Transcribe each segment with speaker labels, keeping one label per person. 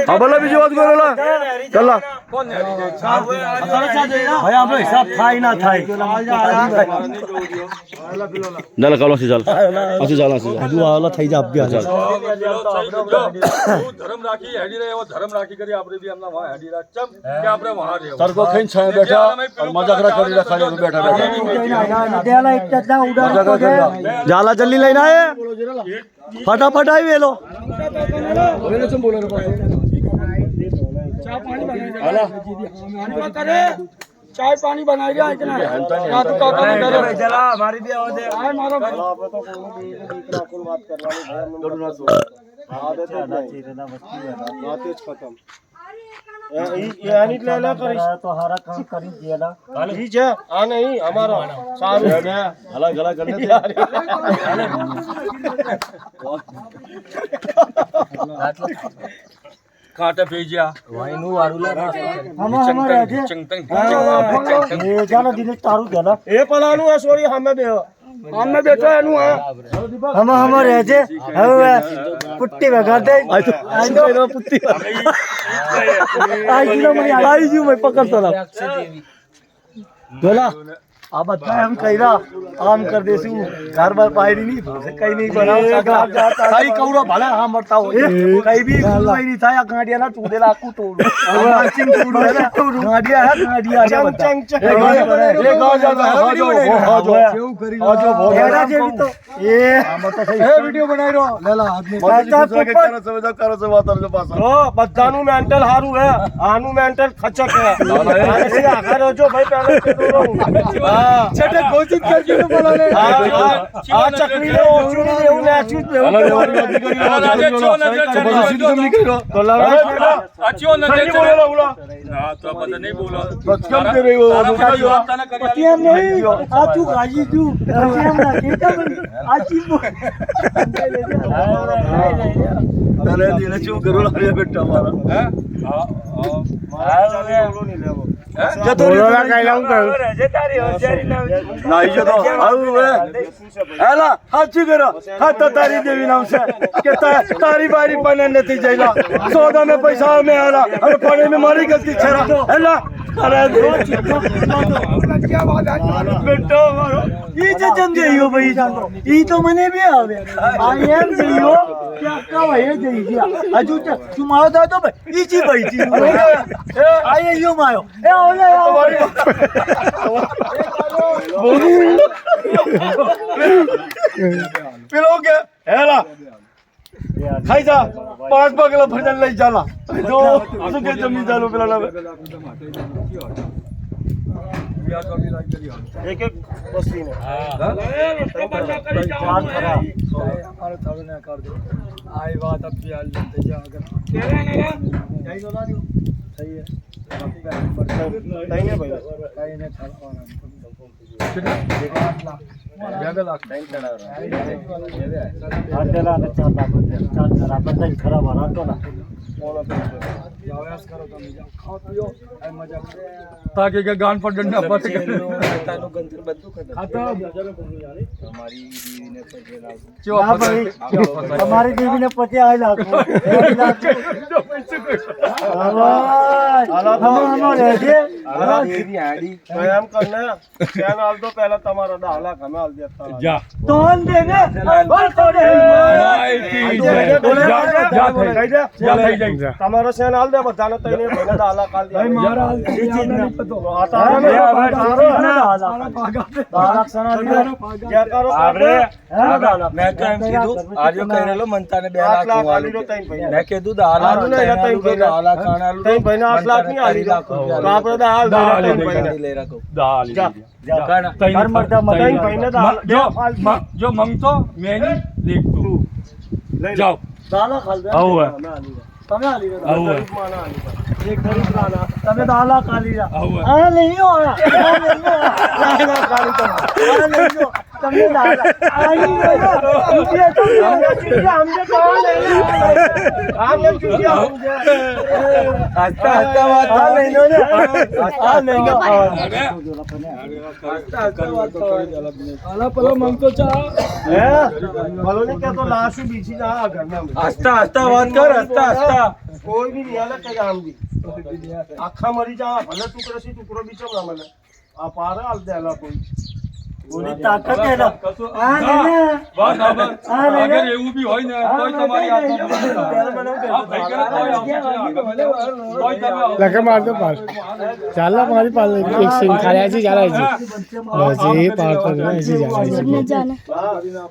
Speaker 1: હા ભલે બીજી વાત કરો લા ચલા
Speaker 2: ભાઈ આપણો હિસાબ થાય ના થાય
Speaker 1: ચાલ કાલો સી ચાલ આસી ચાલ આસી
Speaker 2: હજુ આલો થઈ જા અભ્યાસ
Speaker 3: ધર્મ રાખી હેડી રહે એવો ધર્મ રાખી કરી આપણે બી એમના વાહ હેડી રાખ ચમ કે આપણે વાહ રહે
Speaker 1: સરકો ખાઈને છાય બેઠા મજાક કરી રહ્યા ખાલી બેઠા બેઠા
Speaker 2: जाला जल्दी लेना है फटाफट आई वेलो
Speaker 4: चाय पानी बनाई रहा इतना या तो काका ने डरे चला हमारी भी आवाज है आए मारो भाई बात करवानी खत्म यानी ले करी तो हारा काम करी दिया जी जे आ नहीं हमारा सारू है
Speaker 1: अलग अलग कर लेते
Speaker 3: કાટે ભેજ્યા
Speaker 2: वाइनु वारुला
Speaker 4: हम हमारे आगे
Speaker 3: ચંગતંગ
Speaker 4: ये जाना दिन तारू देना ए पलानु है सॉरी हमें बे हमें बेटा एनु है हम हमारे आगे હવે પુટ્ટી વગાડ દે
Speaker 2: आज तो पुत्ती
Speaker 4: आई जी मैं
Speaker 2: आई जी मैं पकड़ता रहा बोला अब बता हम कहिरा आम कर देसु घर बार पायरी नहीं कहीं नहीं बनाओ कई कौड़ा भला हां मरता हो कहीं भी कोई नहीं था या गाड़िया ना चूदेला आकू तोड़ माचिंग तोड़ है ना गाड़िया है गाड़िया चंग चंग चंग
Speaker 1: ये गांव जाता है हां जो केऊ करी हां जो
Speaker 4: एड़ा जे भी तो ये
Speaker 2: मत सही
Speaker 1: ए वीडियो बनाई रो ले ला आदमी करो से बात जो पास
Speaker 4: ઓ બધાનું મેન્ટલ હારું હે આનું મેન્ટલ ખચક હે આને આગળ જો ભાઈ પહેલા હા
Speaker 1: છેટે ઘોષિત કરજો તો બોલાને
Speaker 4: આ ચકરી ને ઓછું ને એવું નાચ્યું જ એવું તો લડાઈ
Speaker 3: અચ્યો નથી
Speaker 4: બોલો બોલો
Speaker 3: ના તો બધા નહીં બોલો
Speaker 1: કેમ દે રહ્યો
Speaker 4: પતિ એમ નહીં આ તું ગાજી તું એમ ના કેતા આ ચીજ
Speaker 1: અરે દિલે શું કરો રે બેટા મારા હે
Speaker 4: જતો બોલોલા કાઈ લાવું કહું જે તારી હોશિયારી
Speaker 1: નાઈ જો તો આવું હે હેલા હાચી કરો હા તો તારી દેવી નામ છે કે તારી બારી પણ નથી જઈલા સોદા में पैसा में आला और पानी में मारी गलती छरा હેલા અરે
Speaker 4: क्या बात है
Speaker 1: બેટો મારો
Speaker 4: ઈ જે જન જઈયો ભાઈ જાનો ઈ તો મને બી આવે આઈ એમ જઈયો क्या કવાય જઈ ગયા હજુ તું મારો દાદો ભાઈ ઈ જી ભાઈ જી આઈ યો માયો એ ઓલે
Speaker 1: પેલો કે હેલા ખાઈ જા 5 પગલા ભજન લઈ ચાલા જો શું કે જમી ચાલો પેલા
Speaker 4: एक एक बस्ती में
Speaker 2: हमारे थोड़े ने कर दो आई बात अब भी हाल लेते जा अगर
Speaker 4: यही बोला दियो
Speaker 2: सही है
Speaker 4: नहीं है भाई
Speaker 2: कहीं ने थड़वाना खराब आ रहा तो ना करो तो नहीं जाओ खाओ पियो मजा
Speaker 3: તાકે કે ગાન પર ડંડા પત
Speaker 4: तानु गंतर बदलू कर हमारी बीवी ने 50 लाख हमारे देवी आड़ी स्वयं करना क्या नाल दो पहला तुम्हारा 10 लाख हमें हाल दिया
Speaker 3: જા
Speaker 4: तो हम देने बोल तो दे
Speaker 3: જા થઈ જાય
Speaker 4: તમારો સેન હાલ દે બધાને તઈને ભાઈને 10 લાખ હાલ દે
Speaker 2: भाई मारा ये चीज नहीं पता
Speaker 4: આ તારો ને તારો ને 10 લાખ સના દે क्या करो
Speaker 2: आपरे
Speaker 4: मैं तो एम कीधु आजो करेलो मनता ने 2 लाख हाली दो तई भाई मैं कीधु 10 लाख नहीं तई भाई 10 लाख खाना तई भाई 8 लाख नहीं हाली दो तो आपरे 10 हाल दे ले रखो
Speaker 3: દાલ
Speaker 4: जा हर मर्दा मताई भाई ने
Speaker 3: જો મંગતો મેં નહીં દેખતું જાઓ
Speaker 4: दाला खाल दे
Speaker 3: આવું હે
Speaker 4: તમે હાલી દો
Speaker 3: આવું હે
Speaker 4: एक गरीब राना તમે 10 लाख हाली रा
Speaker 3: આવું હે
Speaker 4: आ नहीं हो आ नहीं हो 10 लाख हाली तो आ नहीं हो તમને 10 लाख आ नहीं हो रुपया तो हमने कहां ले
Speaker 2: આમ એમ ચૂક્યા
Speaker 1: હસતા હસતા વાત
Speaker 2: આ લઈ લો ને આ લઈ લો
Speaker 3: પેલો મંગતો ચા
Speaker 2: હે બોલો ને કે તો લાશું બીજી જા ઘરમાં
Speaker 1: હસતા હસતા વાત કર હસતા હસતા
Speaker 2: કોઈ બી નહીં હાલે કઈ આમ બી આખા મરી જા ભલે ટુકડો સી ટુકડો બી ચમ ના મળે આ પારા હાલ દે આલા કોઈ
Speaker 4: ઓની તાકાત હે ના આ ને
Speaker 3: વાત અગર એવું બી હોય ને તોય તમારી હાથમાં ભાઈ કરે તોય
Speaker 5: લખે મારતો પાર ચાલ મારી પાલ એક સિંગ ખાયા છે ચાલે છે બસ એ પાર પર એસી ચાલે છે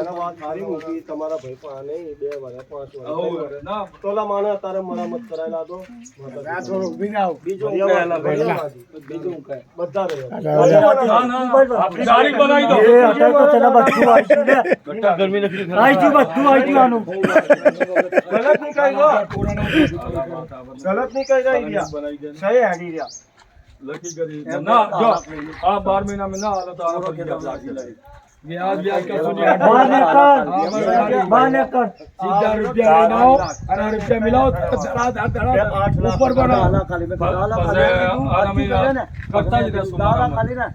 Speaker 2: એના વાત સારી મૂકી તમારા ભાઈ પણ આને 2 વર્ષ 5 વર્ષ તોલા માને તારે મરામત કરાયેલા તો
Speaker 5: આ થોડો ઉભી ના આવ
Speaker 2: બીજું બધા
Speaker 3: આપણી ગાડી બનાવી દો
Speaker 4: એ અટલ તો તેના બધું આઈતું ને આઈતું બધું આઈતું આનું
Speaker 2: ગલત નહીં કહી દો ગલત નહીં કહી દો ઇડિયા સહી હેડી રહ્યા
Speaker 3: લખી કરી ના જો આ 12 મહિના में ના આલો તો આનો પર લાગી લાગી વ્યાજ વ્યાજ का सुनिए
Speaker 4: બાને કર
Speaker 3: सीधा रुपया लेना हो और रुपया मिलाओ धड़ा धड़ा ऊपर बनाओ करता ही रहो
Speaker 4: ખાલી ના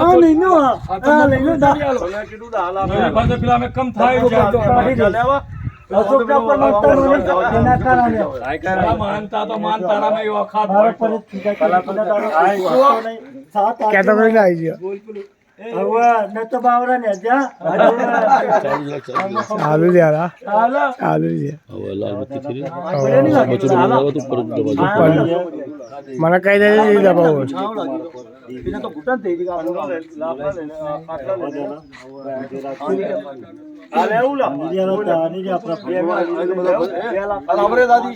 Speaker 4: આ નહીં નો આ લઈ લો
Speaker 2: મેં કીધું દાલ આપે
Speaker 3: बंदे पिला में कम था
Speaker 4: અશોક પર મતતા મને તેના કારણે
Speaker 3: मानता तो मानता रहा मैं औकात
Speaker 4: મારો પર ઠીકા કીધા તારો નહીં 7
Speaker 5: કે તો કોઈ આવી ગયો
Speaker 4: હવે ન તો બાવરા ને જા
Speaker 5: આલુ દે આલા
Speaker 4: હાલો
Speaker 5: આલુ દે મને કઈ દે દબાવો
Speaker 2: બીના તો ઘૂંટણ થઈ ગઈ લાફા લઈને આટલા લઈને આ લેવું લા
Speaker 4: ની જે આપણા
Speaker 2: આપણે દાદી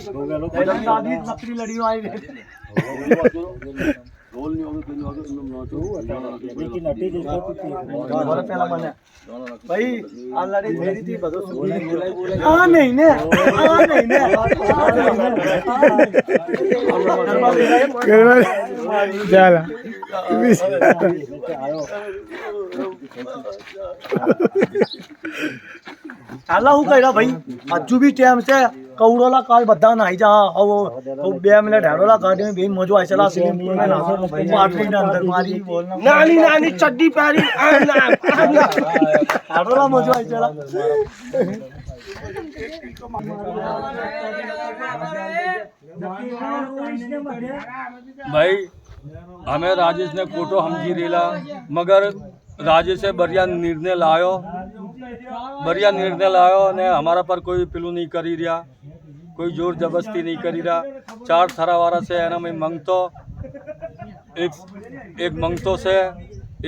Speaker 4: દાદી નકરી લડીઓ આવી
Speaker 2: ભાઈ આ લડી ફેરી થી બધો
Speaker 4: આ નહીં ને આ નહીં ને
Speaker 5: ચાલ
Speaker 2: હાલા હું કર્યા ભાઈ હજુ બી ટાઈમ છે કૌડોલા કાલ બધા નાઈ જા હવે 2 મિનિટ હેડોલા કાઢીને બે મજો આઈસલા સ્વિમિંગ પૂલ માં નાસો પાટલી ના અંદર મારી બોલ નાની નાની ચડ્ડી પહેરી હેડોલા મજો આઈસલા
Speaker 3: भाई हमें राजेश ने खोटो समझी रेला मगर राजेशे बढ़िया निर्णय लायो ने हमारा पर कोई पिलू नहीं करी रहा कोई जोर जबरदस्ती नहीं करी रहा 4 थरावारा से है ना मैं मंगतो एक मंगतो से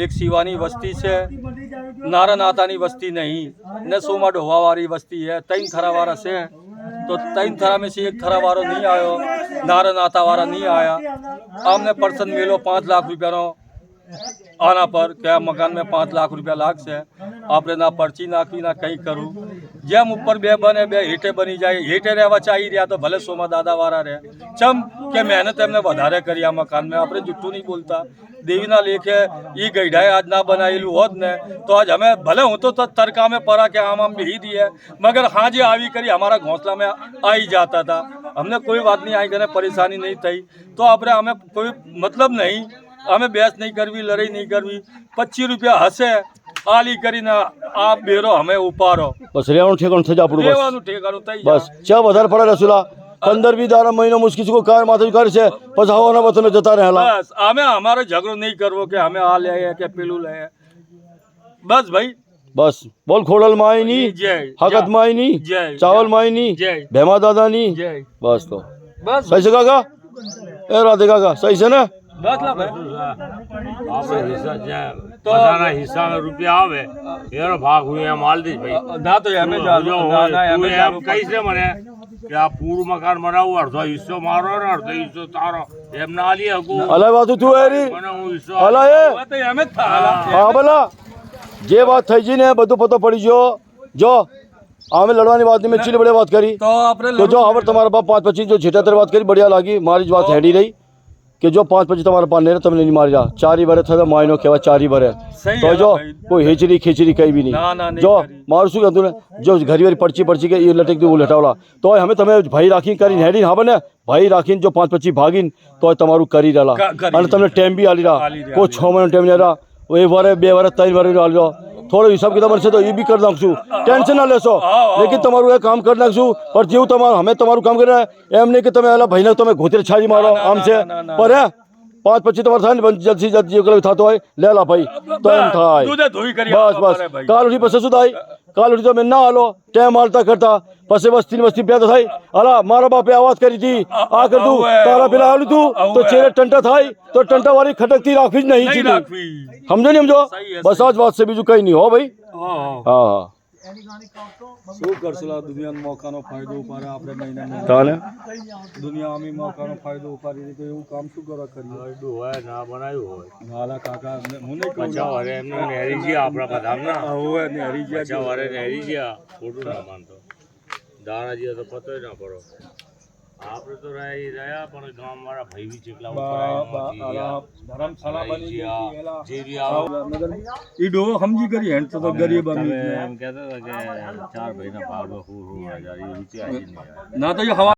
Speaker 3: एक शिवानी बस्ती से नारा नातानी बस्ती नहीं न सोमा ढोवा वाली बस्ती है 3 थरावारा से तो 3 थरा में से एक थरा वारो नहीं आयो नारा नाता वाला नहीं आया हमने पर्सन मिलो 5 लाख रुपया नो आना पर क्या मकान में 5 लाख रुपया लाग से आपने ना पर्ची नाखी ना कहीं करूँ जेम ऊपर बे बने बे हेटे बनी जाए हेटे रहवा चाहिए रहा तो भले सोमा दादा वारा रहे चम के मेहनत हमने વધારે કરી આ મકાન में આપણે જુઠ્ઠું नहीं बोलता देवीना लेखे ये गईढ़ाए आज ना बनाएलू होत ने तो आज हमें भले हूँ तो तरका में पड़ा के आम भी दिए मगर हाँ जी आवी करी हमारा घोंसला में आ ही जाता था हमने कोई बात नहीं आई गने परेशानी नहीं थी तो अपने हमें कोई मतलब नहीं हमें बहस नहीं करवी लड़ाई नहीं करवी 25 रुपया हसे आली करीने आप बेरो हमें उपारो
Speaker 1: बस रेવાનું ઠેકાણું થઈ જા આપણું
Speaker 3: લેવાનું ઠેકાણું થઈ
Speaker 1: બસ ચા વધારે પડે રસુલા 15-20 દાડા મહિનો મુશ્કેલ को कार माथे कर છે પછી હવાના વતને જતા રહેલા
Speaker 3: बस हमें हमारा झगड़ो नहीं करवो कि हमें आ ले के पेलू ले बस भाई
Speaker 1: बस बोल खोड़ल मायनी
Speaker 3: जय
Speaker 1: हकत मायनी
Speaker 3: जय
Speaker 1: चावल मायनी
Speaker 3: जय
Speaker 1: भेमा दादानी
Speaker 3: जय
Speaker 1: बस तो
Speaker 3: बस
Speaker 1: सही से काका ए राधे काका सही से ना
Speaker 3: बस ला भाई
Speaker 6: આપણે હિસ્સા જ્યાં બધાના હિસ્સાનો રૂપિયા આવે એનો ભાગ હું એમ આલ દઈશ ભાઈ
Speaker 3: ना तो हमें
Speaker 6: જો
Speaker 3: जानो ना
Speaker 6: હોય,
Speaker 3: ना
Speaker 6: તું
Speaker 3: हमें
Speaker 6: એમ
Speaker 3: जानो
Speaker 6: કહીશ ને મને કે આ પૂરું મકાન બનાવું અડધો હિસ્સો મારો ને અડધો હિસ્સો તારો એમ ના આલી શકું
Speaker 1: અલા વાતું તું એરી
Speaker 6: મને હું હિસ્સો
Speaker 1: અલા એ
Speaker 3: तो हमें था
Speaker 1: હા ભલા જે વાત થઈ ગઈ ને બધું પતો પડી ગયો જો અમે લડવાની વાત નહીં મેં ચીલી બડે વાત કરી
Speaker 3: तो अपने
Speaker 1: તો જો હવે તમારા બાપ 5-25 જો છેટાતર વાત કરી બઢિયા લાગી મારી જ વાત હેડી રહી કે જો 5-25 તમારા પાસે નહીં તમને નહીં મારી જા 4 વર્ષ થયા માયનો કહેવાય 4 વર્ષ
Speaker 3: सही
Speaker 1: તો
Speaker 3: है
Speaker 1: જો
Speaker 3: भाई।
Speaker 1: કોઈ હેચરી ખીચરી કઈ બી
Speaker 3: ના, ના,
Speaker 1: નહીં
Speaker 3: નહીં
Speaker 1: જો
Speaker 3: કરી।
Speaker 1: મારું શું કહેતું ને જો ઘરી વાળી પડચી કે એ લટક દઉં લટાવલા તો અમે તમે ભાઈ રાખીને કરીને હેડીને હા બને ભાઈ રાખીને જો 5-25 ભાગીને તો તમારું કરી રહેલા
Speaker 3: કરી
Speaker 1: અને તમને ટાઈમ બી આલી રહ્યા
Speaker 3: આલી રહ્યા,
Speaker 1: કોઈ 6 મહિનો ટાઈમ નહીં રહ્યા 1 વર્ષ 2 વર્ષ 3 વર્ષ આલી રહ્યો થોડો હિસાબ કિતાબ મળશે તો એ બી કરી નાખશું ટેન્શન ના લેશો લેકિન તમારું એ કામ કરી નાખશું પણ જેવું તમારું અમે તમારું કામ કરી એમ નહીં કે તમે એલા ભાઈને તમે ઘોતેર છાજી મારો આમ છે પર હે 5-25 તમારે થાય ને જલ્દી જલ્દી જે થતો હોય લેલા ભાઈ તો એમ થાય
Speaker 3: દૂધે ધોઈ કરી
Speaker 1: બસ
Speaker 3: આપવા
Speaker 1: બસ
Speaker 3: પડે ભાઈ।
Speaker 1: કાલ ઉઠી પછી શું થાય કાલ ઉઠી તમે ના હાલો ટેમ હાલતા કરતા પછી વસ્તી બે તો થાય અલા મારા બાપે આવાજ કરી હતી આ કરી દઉં તારા પેલા આવ્યું તું તો ચેરે ટંટા થાય તો ટંટા વાળી ખટકતી રાખવી જ નહીં
Speaker 3: નહીં
Speaker 1: જીધું
Speaker 3: રાખવી।
Speaker 1: સમજો ને સમજો
Speaker 3: સહી હે,
Speaker 1: બસ આ જ વાત છે બીજું કઈ નહીં હો ભાઈ
Speaker 3: હા,
Speaker 1: હા હા
Speaker 3: શું કરશું આ દુનિયાનો મોકાનો ફાયદો ઉપાડે આપણે નહીં ને
Speaker 1: તાને
Speaker 3: દુનિયામાં મોકાનો ફાયદો ઉપાડી તો એવું કામ શું કરવા કરીએ
Speaker 6: ફાયદો હોય ના બનાવ્યું હોય
Speaker 3: નાલા કાકા હું નહીં કહું
Speaker 6: પચા વારે એમને નેરી ગયા આપણા બધામના
Speaker 3: હવે ને હરી ગયા
Speaker 6: પચા વારે નેરી ગયા ખોટું ના માનતો દાણા જેવા તો પતોય ના પડો આપણે તો રહ્યા પણ ગામ વાળા ભાઈ બી ચેકલા
Speaker 3: ધર્મશાળા બની ગઈ
Speaker 6: જેવી
Speaker 3: ઈ ડોવો સમજી કરી હેડ તો ગરીબ
Speaker 6: તમે એમ કહેતા હતા કે 4 ભાઈના ભાગમાં 100,000 એ રૂપિયા
Speaker 3: ના તો એ હવા